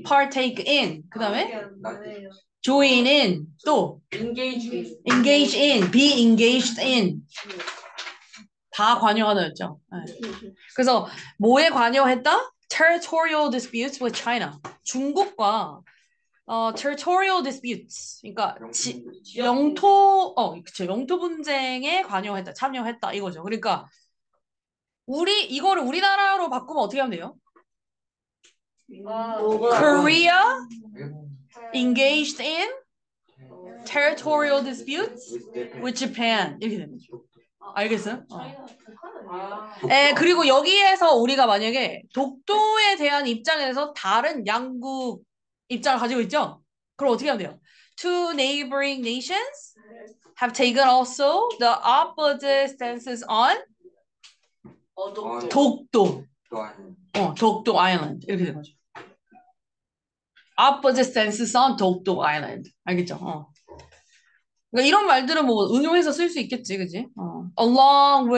partake in. 그 다음에 join in, 또 engage in, be engaged in. 다 관여하다였죠. 그래서 뭐에 관여했다? territorial disputes with China. 중국과 territorial disputes. 그러니까 영토 분쟁에 관여했다, 참여했다 이거죠. 그러니까 이거를 우리나라로 바꾸면 어떻게 하면 돼요? Korea engaged in territorial disputes with Japan 이렇게 되는 거죠. 알겠어요? 그리고 여기에서 우리가 만약에 독도에 대한 입장에서 다른 양국 입장을 가지고 있죠? 그럼 어떻게 하면 돼요? Two neighboring nations have taken also the opposite stances on 독도. 독도 아일랜드 이렇게 되는 거죠. Opposite stances on 독도 아일랜드. 알겠죠? 그러니까 이런 말들은 뭐 응용해서 쓸 수 있겠지, 그지? along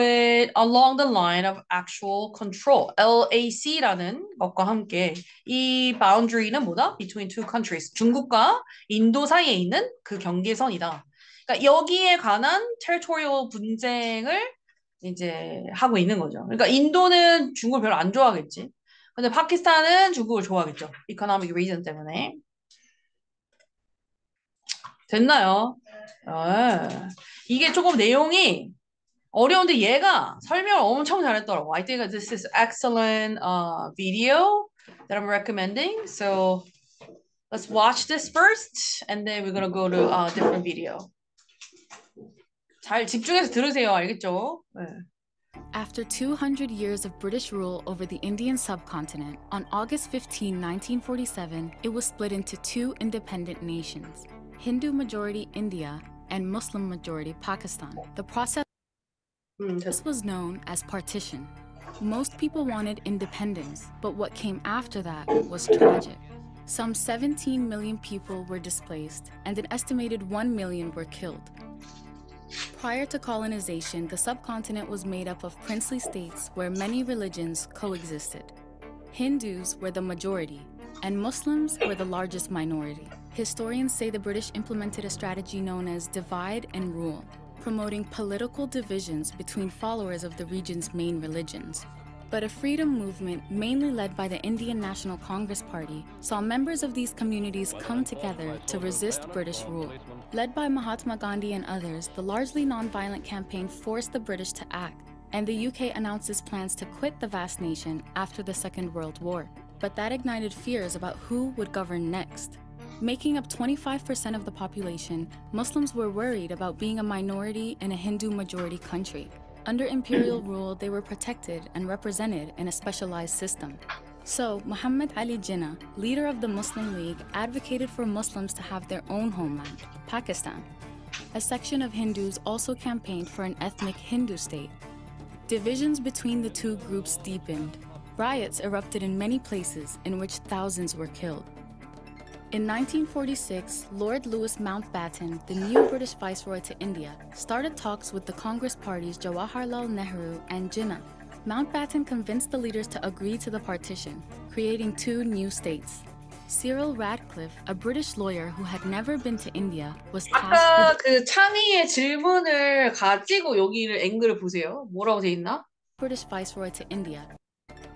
the line of actual control, LAC라는 것과 함께 이 boundary는 뭐다? Between two countries, 중국과 인도 사이에 있는 그 경계선이다. 그러니까 여기에 관한 territorial 분쟁을 이제 하고 있는 거죠. 그러니까 인도는 중국을 별로 안 좋아하겠지. 근데 파키스탄은 중국을 좋아하겠죠. economic reason 때문에. 됐나요? 아, 이게 조금 내용이 어려운데 얘가 설명을 엄청 잘했더라고. I think this is excellent video that I'm recommending. So let's watch this first and then we're gonna go to a different video. 잘 집중해서 들으세요. 알겠죠? 네. After 200 years of British rule over the Indian subcontinent, on August 15, 1947, it was split into two independent nations, Hindu-majority India and Muslim-majority Pakistan. The process was known as partition. Most people wanted independence, but what came after that was tragic. Some 17 million people were displaced, and an estimated 1 million were killed. Prior to colonization, the subcontinent was made up of princely states where many religions coexisted. Hindus were the majority, and Muslims were the largest minority. Historians say the British implemented a strategy known as divide and rule, promoting political divisions between followers of the region's main religions. But a freedom movement, mainly led by the Indian National Congress Party, saw members of these communities come together to resist British rule. Led by Mahatma Gandhi and others, the largely non-violent campaign forced the British to act, and the UK announced its plans to quit the vast nation after the Second World War. But that ignited fears about who would govern next. Making up 25% of the population, Muslims were worried about being a minority in a Hindu-majority country. Under imperial rule, they were protected and represented in a specialized system. So, Muhammad Ali Jinnah, leader of the Muslim League, advocated for Muslims to have their own homeland, Pakistan. A section of Hindus also campaigned for an ethnic Hindu state. Divisions between the two groups deepened. Riots erupted in many places in which thousands were killed. In 1946, Lord Louis Mountbatten, the new British Viceroy to India, started talks with the Congress parties Jawaharlal Nehru and Jinnah. Mountbatten convinced the leaders to agree to the partition, creating two new states. Cyril Radcliffe, a British lawyer who had never been to India, was tasked 아까 with 그 창의의 질문을 가지고 여기를 앵글을 보세요. 뭐라고 돼 있나? British Viceroy to India.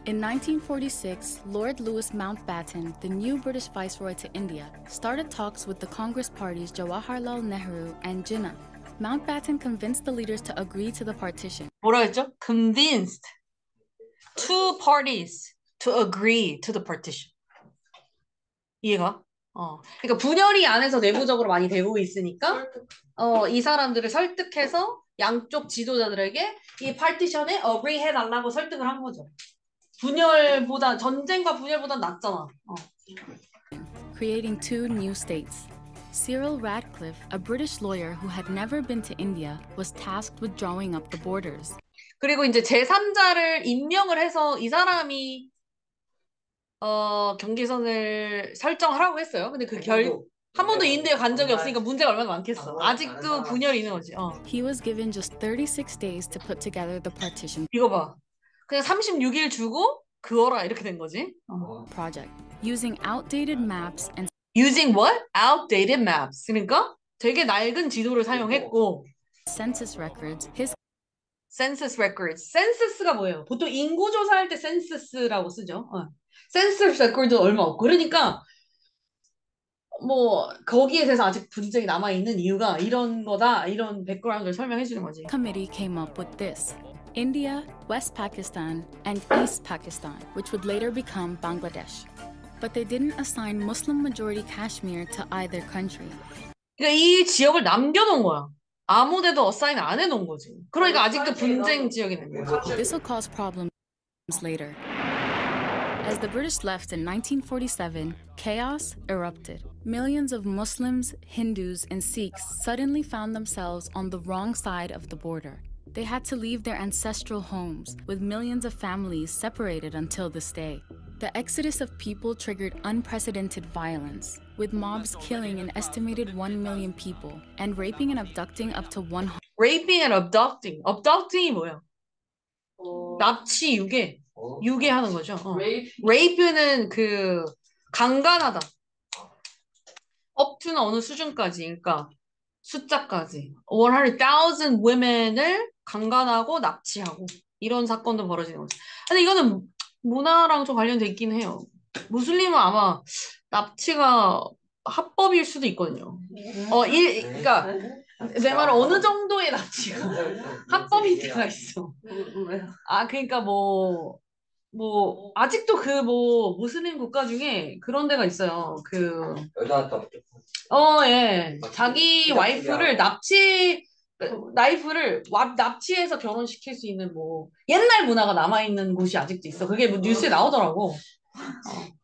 In 1946, Lord Louis Mountbatten, the new British Viceroy to India, started talks with the Congress parties Jawaharlal Nehru and Jinnah. Mountbatten convinced the leaders to agree to the partition. 뭐라 했죠? Convinced two parties to agree to the partition. 이해가? 그러니까 분열이 안에서 내부적으로 많이 되고 있으니까 이 사람들을 설득해서 양쪽 지도자들에게 이 파티션에 agree 해달라고 설득을 한 거죠. 전쟁과 분열보다 낫잖아. Creating two new states. Cyril Radcliffe, a British lawyer who had never been to India, was tasked with drawing up the borders. 그리고 이제 제3자를 임명을 해서 이 사람이 경계선을 설정하라고 했어요. 근데 한 번도 인도에 간 적이 없으니까 문제가 얼마나 많겠어. 아직도 분열이 있는 거지. He was given just 36 days to put together the partition 이거 봐. 그냥 36일 주고 그어라 이렇게 된 거지. project. Using outdated maps and Using what? Outdated maps. 그러니까 되게 낡은 지도를 사용했고 census records, his census records. census가 뭐예요? 보통 인구 조사할 때 census라고 쓰죠. census records 얼마 없고 그러니까 뭐 거기에 대해서 아직 분쟁이 남아 있는 이유가 이런 거다. 이런 백그라운드를 설명해 주는 거지. committee came up with this. India, West Pakistan, and East Pakistan, which would later become Bangladesh. But they didn't assign Muslim-majority Kashmir to either country. 그러니까 이 지역을 남겨놓은 거야. 아무데도 어사인 안 해놓은 거지. 그러니까 아직도 분쟁 지역이 된 거야. This will cause problems later. As the British left in 1947, chaos erupted. Millions of Muslims, Hindus, and Sikhs suddenly found themselves on the wrong side of the border. They had to leave their ancestral homes, with millions of families separated until this day. The exodus of people triggered unprecedented violence, with mobs killing an estimated 1 million people and raping and abducting up to 100. Raping and abducting. Abducting이 뭐야? 납치, 유괴. 유괴하는 거죠. Rape는 그 강간하다. up to는 어느 수준까지, 그러니까 숫자까지. 100,000 women을 강간하고 납치하고 이런 사건도 벌어지는 거죠. 근데 이거는 문화랑 좀 관련돼 있긴 해요. 무슬림은 아마 납치가 합법일 수도 있거든요. 그러니까 내 말은 어느 정도의 납치가 합법일 때가 있어. 그러니까 아직도 그 무슬림 국가 중에 그런 데가 있어요. 그 예. 자기 와이프를 납치해서 결혼시킬 수 있는 옛날 문화가 남아있는 곳이 아직도 있어. 그게 뉴스에 나오더라고.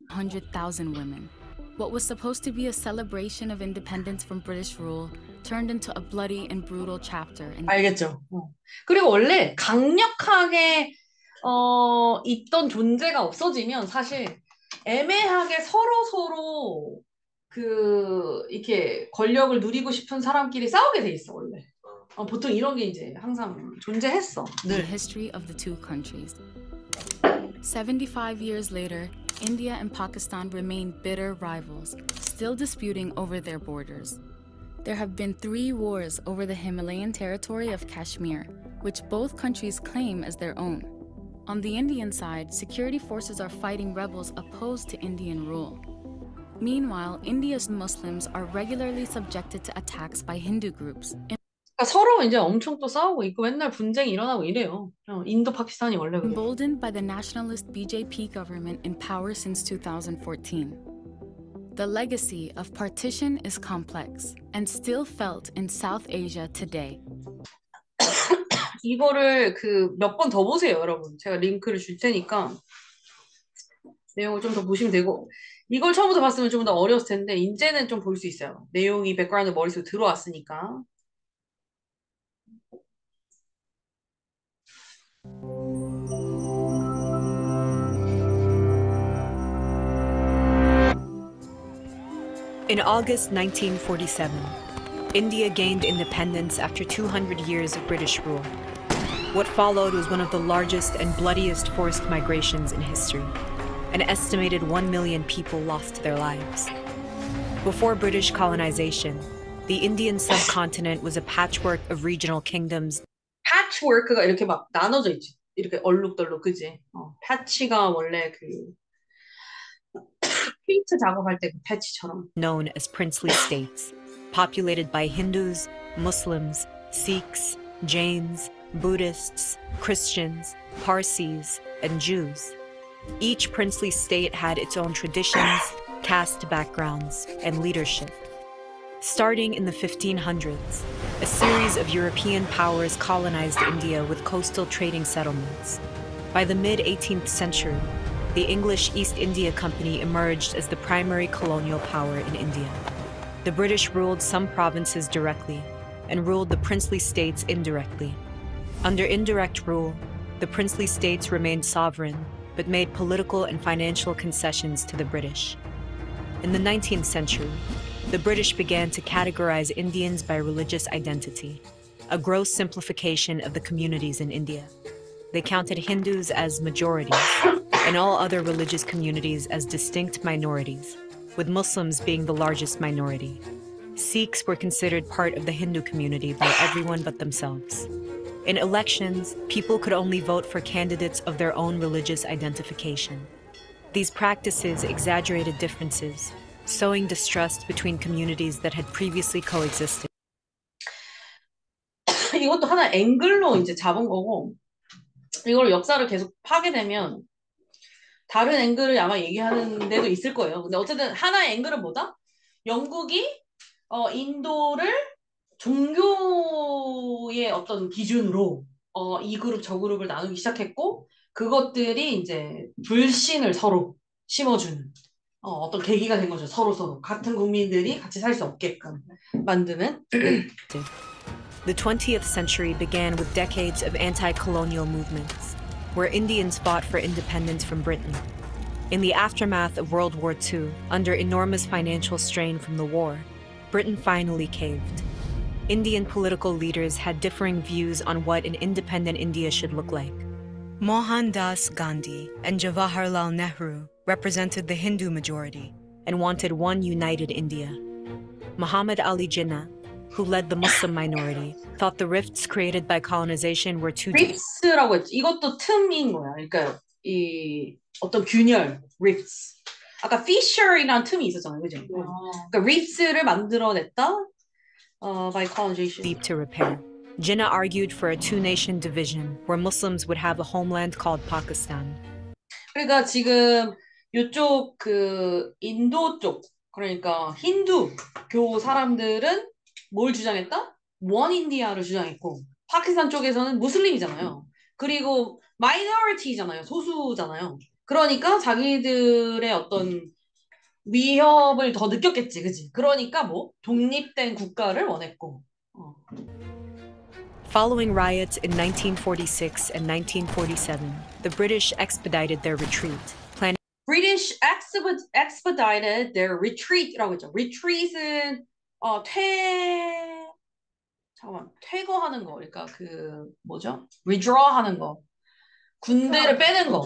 100,000 women. What was supposed to be a celebration of independence from British rule turned into a bloody and brutal chapter. 알겠죠. 그리고 원래 강력하게 있던 존재가 없어지면 사실 애매하게 서로 이렇게 권력을 누리고 싶은 사람끼리 싸우게 돼 있어 원래. 보통 이런 게 이제 항상 존재했어. The history of the two countries. 75 years later, India and Pakistan remain bitter rivals, still disputing over their borders. There have been 3 wars over the Himalayan territory of Kashmir, which both countries claim as their own. On the Indian side, security forces are fighting rebels opposed to Indian rule. Meanwhile, India's Muslims are regularly subjected to attacks by Hindu groups. 그러니까 서로 이제 엄청 또 싸우고 있고 맨날 분쟁이 일어나고 이래요. 인도 파키스탄이 원래 그래. Emboldened by the nationalist BJP government in power since 2014. The legacy of partition is complex and still felt in South Asia today. 이거를 몇 번 더 보세요, 여러분. 제가 링크를 줄 테니까 내용을 좀 더 보시면 되고 이걸 처음부터 봤으면 좀 더 어려웠을 텐데 이제는 좀 볼 수 있어요. 내용이 백그라운드 머릿속에 들어왔으니까. In August 1947, India gained independence after 200 years of British rule. What followed was one of the largest and bloodiest forced migrations in history. An estimated 1 million people lost their lives. Before British colonization, the Indian subcontinent was a patchwork of regional kingdoms. patchwork가 이렇게 막 나눠져 있지. 이렇게 얼룩덜룩, 그지? 패치가 원래 페인트 작업할 때 패치처럼. Known as princely states, populated by Hindus, Muslims, Sikhs, Jains, Buddhists, Christians, Parsis, and Jews. Each princely state had its own traditions, caste backgrounds, and leadership. Starting in the 1500s, a series of European powers colonized India with coastal trading settlements. By the mid-18th century, the English East India Company emerged as the primary colonial power in India. The British ruled some provinces directly and ruled the princely states indirectly. Under indirect rule, the princely states remained sovereign but made political and financial concessions to the British. In the 19th century, the British began to categorize Indians by religious identity, a gross simplification of the communities in India. They counted Hindus as majorities and all other religious communities as distinct minorities, with Muslims being the largest minority. Sikhs were considered part of the Hindu community by everyone but themselves. In elections, people could only vote for candidates of their own religious identification. These practices exaggerated differences, sowing distrust between communities that had previously coexisted. 이것도 하나 앵글로 이제 잡은 거고, 이걸 역사를 계속 파게 되면 다른 앵글을 아마 얘기하는 데도 있을 거예요. 근데 어쨌든 하나의 앵글은 뭐다? 영국이 인도를 종교의 어떤 기준으로 이 그룹 저 그룹을 나누기 시작했고 그것들이 이제 불신을 서로 심어주는 어떤 계기가 된 거죠. 서로 같은 국민들이 같이 살 수 없게끔 만드는. The 20th century began with decades of anti-colonial movements, where Indians fought for independence from Britain. In the aftermath of World War II, under enormous financial strain from the war, Britain finally caved. Indian political leaders had differing views on what an independent India should look like. Mohandas Gandhi and Jawaharlal Nehru represented the Hindu majority and wanted one united India. Muhammad Ali Jinnah, who led the Muslim minority, thought the rifts created by colonization were too deep. rifts라고 했죠. 이것도 틈인 거야. 그러니까 이 어떤 균열, rifts. 아까 fissure이라는 틈이 있었잖아요, 그죠? 그러니까 rifts를 만들어냈다. By colonization. Deep to repair. Jinnah argued for a two-nation division where Muslims would have a homeland called Pakistan. 그러니까 지금 이쪽 그 인도 쪽 그러니까 힌두교 사람들은 뭘 주장했다? 원 인디아를 주장했고 파키스탄 쪽에서는 무슬림이잖아요. 그리고 마이너리티잖아요. 소수잖아요. 그러니까 자기들의 어떤 위협을 더 느꼈겠지, 그치? 그러니까 뭐 독립된 국가를 원했고. Following riots in 1946 and 1947, the British expedited their retreat, planning British expedited their retreat라고 했죠. retreat은 퇴거하는 거, 그러니까 그 뭐죠? withdraw하는 거, 군대를 빼는 거,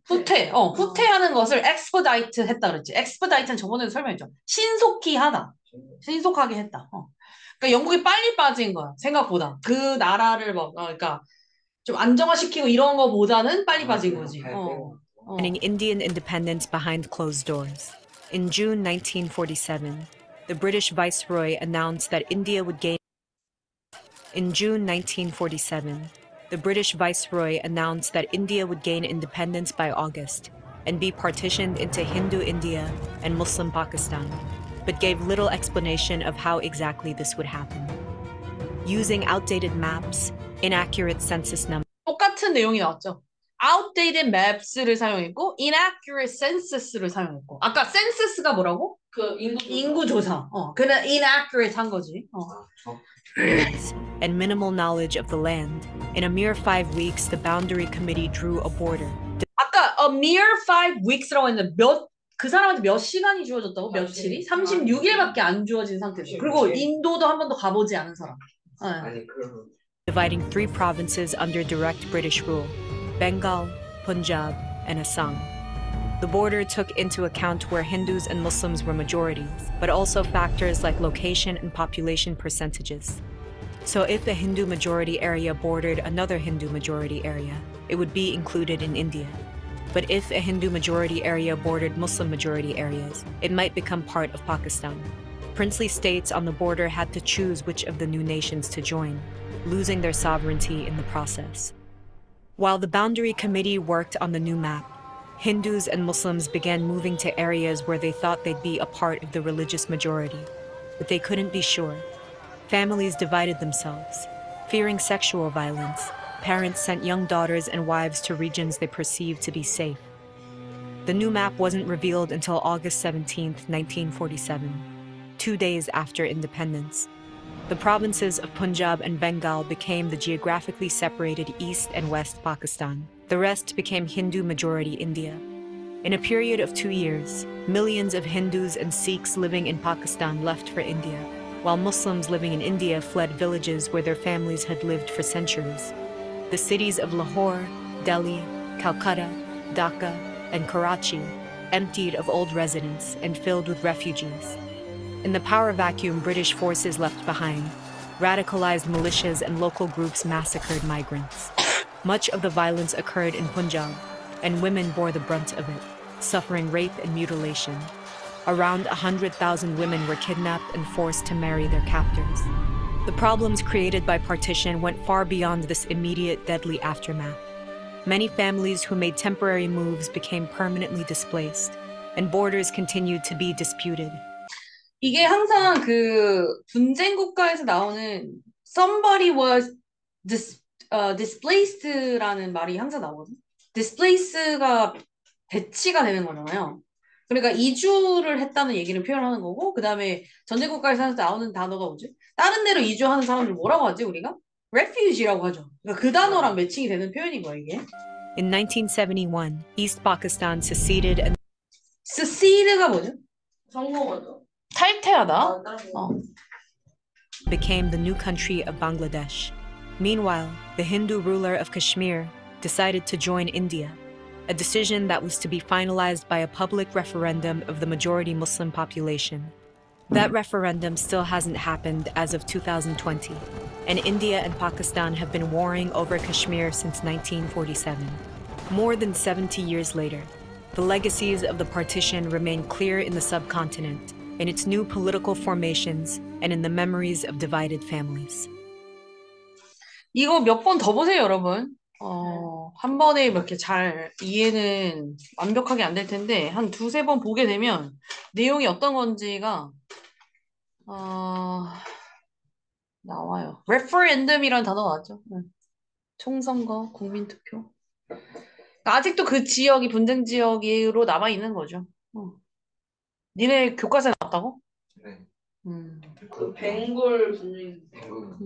후퇴하는 것을 expedite 했다 그랬지. expedite는 저번에도 설명했죠. 신속히 하다, 신속하게 했다. 그러니까 영국이 빨리 빠진 거야, 생각보다. 그 나라를 막, 그러니까 좀 안정화시키고 이런 거보다는 빨리 빠진 거지. Indian independence behind closed doors. In June 1947, the British Viceroy announced that India would gain. In June 1947, the British Viceroy announced that India would gain independence by August and be partitioned into Hindu India and Muslim Pakistan, but gave little explanation of how exactly this would happen. Using outdated maps, inaccurate census numbers, 똑같은 내용이 나왔죠. outdated maps를 사용했고 inaccurate census를 사용했고 아까 census가 뭐라고? 그 인구 조사. 그냥 inaccurate 한 거지. and minimal knowledge of the land. In a mere 5 weeks, the Boundary Committee drew a border. 아까 a mere 5 weeks라고 했는데 그 사람한테 몇 시간이 주어졌다고? 며칠이? 36일밖에 안 주어진 상태였어. 그리고 인도도 한 번도 가보지 않은 사람. 아니 그럼 Dividing 3 provinces under direct British rule: Bengal, Punjab, and Assam. The border took into account where Hindus and Muslims were majorities, but also factors like location and population percentages. So if a Hindu majority area bordered another Hindu majority area, it would be included in India. But if a Hindu majority area bordered Muslim majority areas, it might become part of Pakistan. Princely states on the border had to choose which of the new nations to join, losing their sovereignty in the process. While the Boundary Committee worked on the new map, Hindus and Muslims began moving to areas where they thought they'd be a part of the religious majority, but they couldn't be sure. Families divided themselves. Fearing sexual violence, parents sent young daughters and wives to regions they perceived to be safe. The new map wasn't revealed until August 17, 1947, 2 days after independence. The provinces of Punjab and Bengal became the geographically separated East and West Pakistan. The rest became Hindu majority India. In a period of 2 years, millions of Hindus and Sikhs living in Pakistan left for India, while Muslims living in India fled villages where their families had lived for centuries. The cities of Lahore, Delhi, Calcutta, Dhaka, and Karachi emptied of old residents and filled with refugees. In the power vacuum British forces left behind, radicalized militias and local groups massacred migrants. Much of the violence occurred in Punjab, and women bore the brunt of it, suffering rape and mutilation. Around 100,000 women were kidnapped and forced to marry their captors. The problems created by partition went far beyond this immediate deadly aftermath. Many families who made temporary moves became permanently displaced, and borders continued to be disputed. 이게 항상 그 분쟁 국가에서 나오는 somebody was displaced라는 말이 항상 나오거든. displace가 배치가 되는 거잖아요. 그러니까 이주를 했다는 얘기를 표현하는 거고, 그 다음에 전쟁 국가에서 나오는 단어가 뭐지? 다른 데로 이주하는 사람들 뭐라고 하지 우리가? refugee라고 하죠. 그러니까 그 단어랑 매칭이 되는 표현인 거야 이게. In 1971, East Pakistan seceded and secede가 뭐죠? 성공하죠. 탈퇴하다. 다른 어. 거. became the new country of Bangladesh. Meanwhile, the Hindu ruler of Kashmir decided to join India, a decision that was to be finalized by a public referendum of the majority Muslim population. That referendum still hasn't happened as of 2020, and India and Pakistan have been warring over Kashmir since 1947. More than 70 years later, the legacies of the partition remain clear in the subcontinent, in its new political formations, and in the memories of divided families. 이거 몇 번 더 보세요, 여러분. 한 번에 이렇게 잘 이해는 완벽하게 안 될 텐데, 한 두세 번 보게 되면 내용이 어떤 건지가, 나와요. referendum이라는 단어 나왔죠. 총선거, 국민투표. 아직도 그 지역이 분쟁 지역으로 남아있는 거죠. 니네 교과서에 나왔다고? 네. 음. 그 벵골 분쟁. 뱅구.